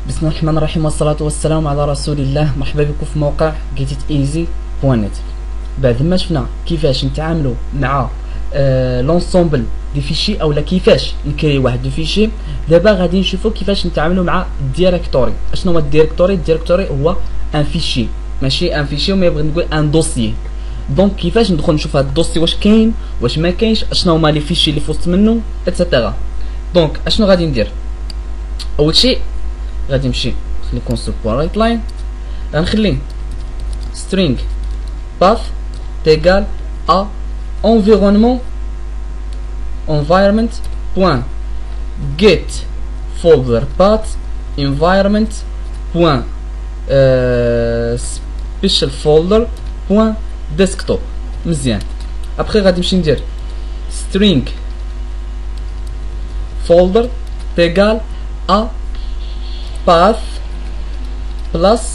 بسم الله الرحمن الرحيم والصلاة والسلام على رسول الله. مرحبا بكم في موقع geteasy.net. بعد ما شفنا كيفاش نتعاملوا مع لونسومبل دي فيشي اولا كيفاش نكري واحد الفيشي، دابا غادي نشوفوا كيفاش نتعاملوا مع الديريكتوري. اشنو هو الديريكتوري؟ الديريكتوري هو ان فيشي، ماشي ان فيشي وما يبغي نقول ان دوسيي. دونك كيفاش ندخل نشوف هذا الدوسي واش كاين واش ما كاينش، اشنو هما لي فيشي اللي في وسط منه اتسيتيرا. دونك اشنو غادي ندير؟ اول شيء غادي نمشي نخلي كونسول بوان رايت لاين، غنخلي string path égal à environnement point get folder path environment point special folder point desktop. مزيان. ابخي غادي نمشي ندير string folder égal à path plus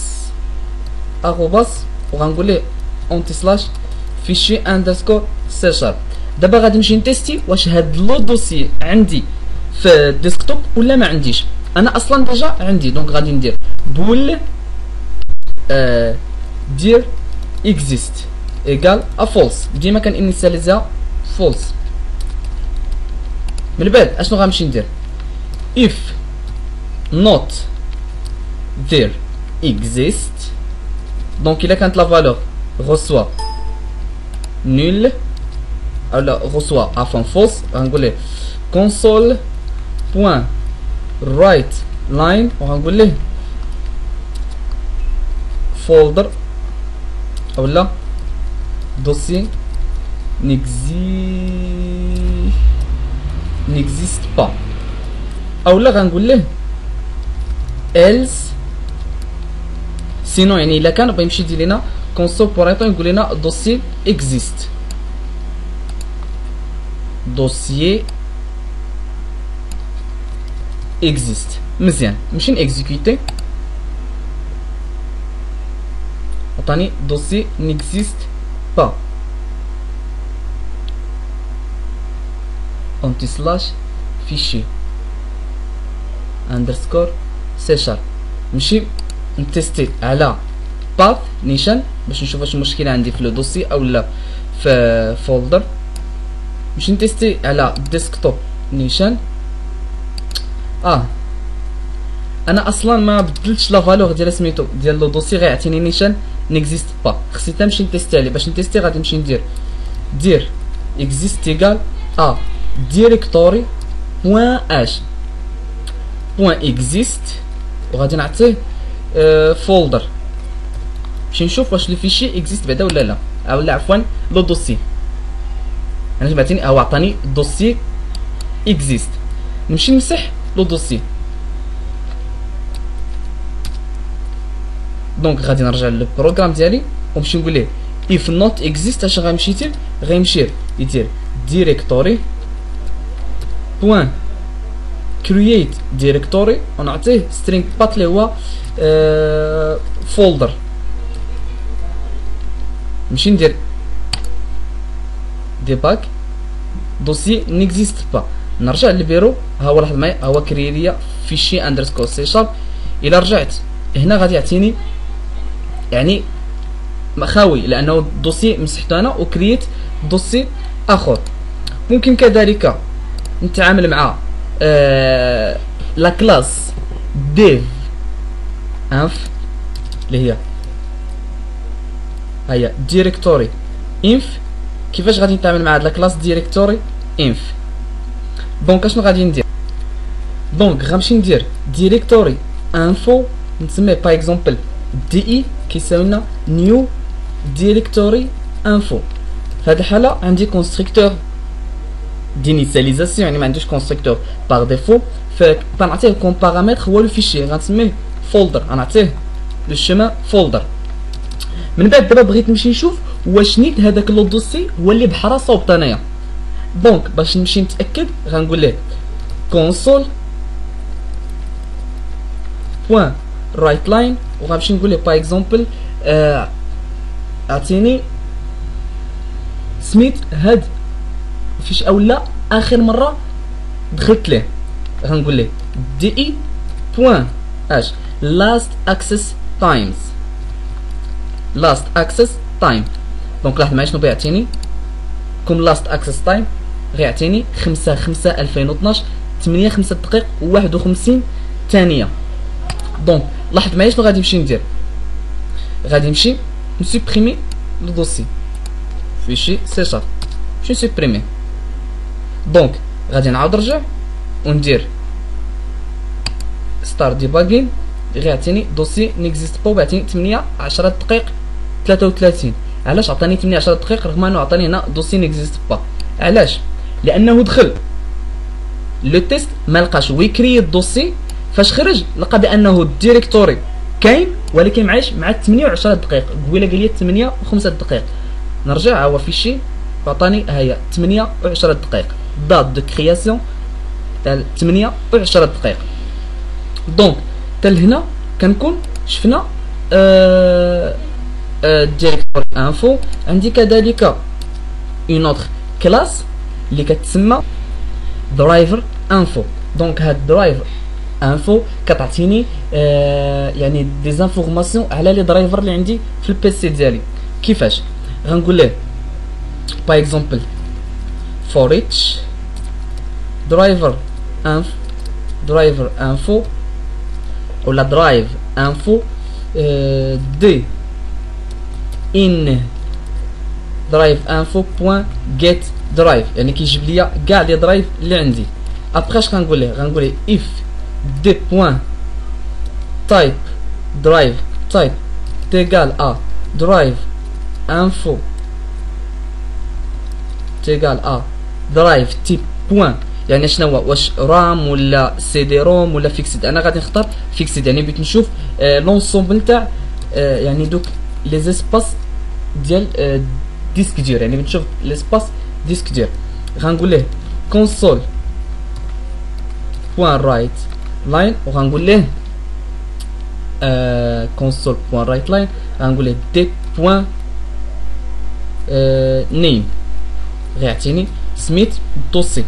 arrobas وغنقول ليه اونتي سلاش فيشي اندرسكور سي شارب. دابا غادي نمشي نتيستي واش هاد لو دوسي عندي في الديسكتوب ولا ما عنديش. انا اصلا ديجا عندي، دونك غادي ندير بول دير اكزيست ايكال ا فولس. ديما كنانيسياليزيها فولس. من بعد اشنو غنمشي ندير؟ if not there exist. Donc il a quand la valeur reçoit nul alors reçoit à fond fausse, on va dire console point right line, on va dire folder ou là dossier n'existe pas, ou là on va dire else. سينو يعني الا كان بغى يمشي يدير لنا كونسول بوريطون يقول لنا دوسي اكزيست، دوسيي اكزيست. مزيان. نمشي نيكزيكوتي، عطاني دوسي نيكزيست با اونتي سلاش فيشي اندرسكور سي شارب. نمشي نتيستي على باث نيشان باش نشوف واش المشكله عندي في لو دوسي او لا في فولدر. باش نتيستي على ديسكتوب نيشان. انا اصلا ما بدلتش لا فالور ديال سميتو ديال لو دوسي، غيعطيني نيشان نيكزيست با. خصني نمشي نتيستي عليه. باش نتيستي غادي نمشي ندير دير اكزيست ايكال ا ديريكتوري بوان اش بوان اكزيست وغادي نعطيه فولدر باش نشوف واش لو فيشي اكزيست بعدا ولا لا، اولا عفوا لو دوسي. انا جمعتني او عطاني دوسي اكزيست. نمشي نمسح لو دوسي. دونك غادي نرجع للبروغرام ديالي ونمشي نقول ليه if not exist. اش غيمشي يدير؟ غيمشي يدير ديريكتوري بوان create directory ونعطيه string path اللي هو folder. نمشي ندير debug دوسي نيكزيست با. نرجع للبيرو. ها هو لاحظ معايا، ها هو كري ليا فيشي اندرسكور سي شارب. الا رجعت هنا غادي يعطيني يعني خاوي لانه الدوسي مسحته انا وكريت دوسي اخر. ممكن كذلك نتعامل مع لا كلاس ديف انف اللي هي ديريكتوري انف. كيفاش غادي نتعامل مع هاد لا كلاس ديريكتوري انف؟ دونك اشنو غادي ندير؟ دونك غنمشي ندير ديريكتوري انفو نسميه باغ اكزومبل دي اي كيساوي لنا نيو ديريكتوري انفو. في هاد الحاله عندي كونستركتور d'initialisation يعني ما عندوش كونستركتور باغ ديفو، فغنعطيه كوم بارامتر هو لو فيشي غنسميه فولدر، غنعطيه لو شيما فولدر. من بعد دابا بغيت نمشي نشوف واش نيت هذاك لو دوسي هو اللي بحال صوبت انايا. دونك باش نمشي نتاكد غنقول ليه كونسول بوان رايت لاين وغنمشي نقول ليه باغ اكزومبل اعطيني سميت هاد فيش اولا اخر مره دخلت ليه. غنقول ليه دي اي بوان اش لاست اكسس تايمز. لاست اكسس تايم. دونك لاحظ معايا شنو بيعطيني كوم لاست اكسس تايم. غيعطيني 5/5/2012 8 دقائق و51 ثانيه. دونك لاحظ معايا شنو غادي نمشي ندير. غادي نمشي نسوبريمي لو دوسي فيشي سي شارب نمشي نسوبريمي. دونك غادي نعاود نرجع وندير ستار ديباغين. غيعطيني دوسي نيكزيست با وبعطيني 8 دقائق 33. علاش عطاني 8 دقائق رغم انه عطاني هنا دوسي نيكزيست با؟ علاش؟ لانه دخل لو تيست ما لقاش ويكري الدوسي. فاش خرج لقى بانه الديريكتوري كاين ولكن معايش مع 8 و10 دقائق. قبيله قال لي 8 و5 دقائق. نرجع ها هو فيشي عطاني ها هي 8 و10 دقائق دات دو كرياسيون تاع 8 و10 دقائق. دونك حتى لهنا كنكون شفنا ديريكتور انفو. عندي كذلك اون اوتر كلاس اللي كتسمى درايفر انفو. دونك هاد درايفر انفو كتعطيني يعني دي زانفورماسيون على لي درايفر اللي عندي في البيسي ديالي. كيفاش غنقول له باغ اكزومبل فور ايتش درايفر انفو ولا درايف انفو دي ان درايف انفو بوين جيت درايف. يعني كيجيب لي كاع لي درايف اللي عندي. ابخي اش غنقول له غنقول له اف دي بوين تايب درايف تايب تيغال ا درايف انفو تيغال ا درايف تيب بوين. يعني شنو هو واش رام ولا سي دي روم ولا فيكسد. انا غادي نختار فيكسد. يعني بغيت نشوف لونسومبل تاع يعني دوك لي زيسباس ديال ديسك دير. يعني بغيت نشوف ليسباس ديسك دير. غنقول له كونسول بوين رايت لاين وغنقول له كونسول بوين رايت لاين غنقول له دي بوين نيم. غيعطيني سميت الدوسي.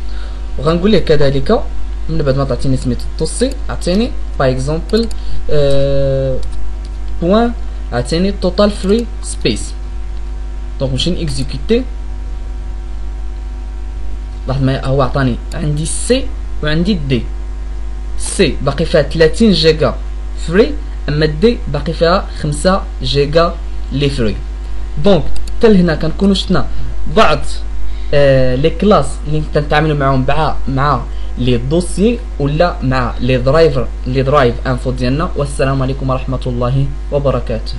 وغنقول له كذلك من بعد ما تعطيني سميت الدوسي عطيني باغ اكزومبل بوين عطيني توتال فري سبيس. دونك نمشي نيكزيكوتي. لاحظ معايا هو عطاني عندي سي وعندي دي. سي باقي فيها 30 جيجا فري اما دي باقي فيها 5 جيجا لي فري. دونك حتى لهنا كنكونوا شفنا بعض لي كلاس اللي كنتعاملوا معاهم مع لي دوسي ولا مع لي درايف انفو ديالنا. والسلام عليكم ورحمه الله وبركاته.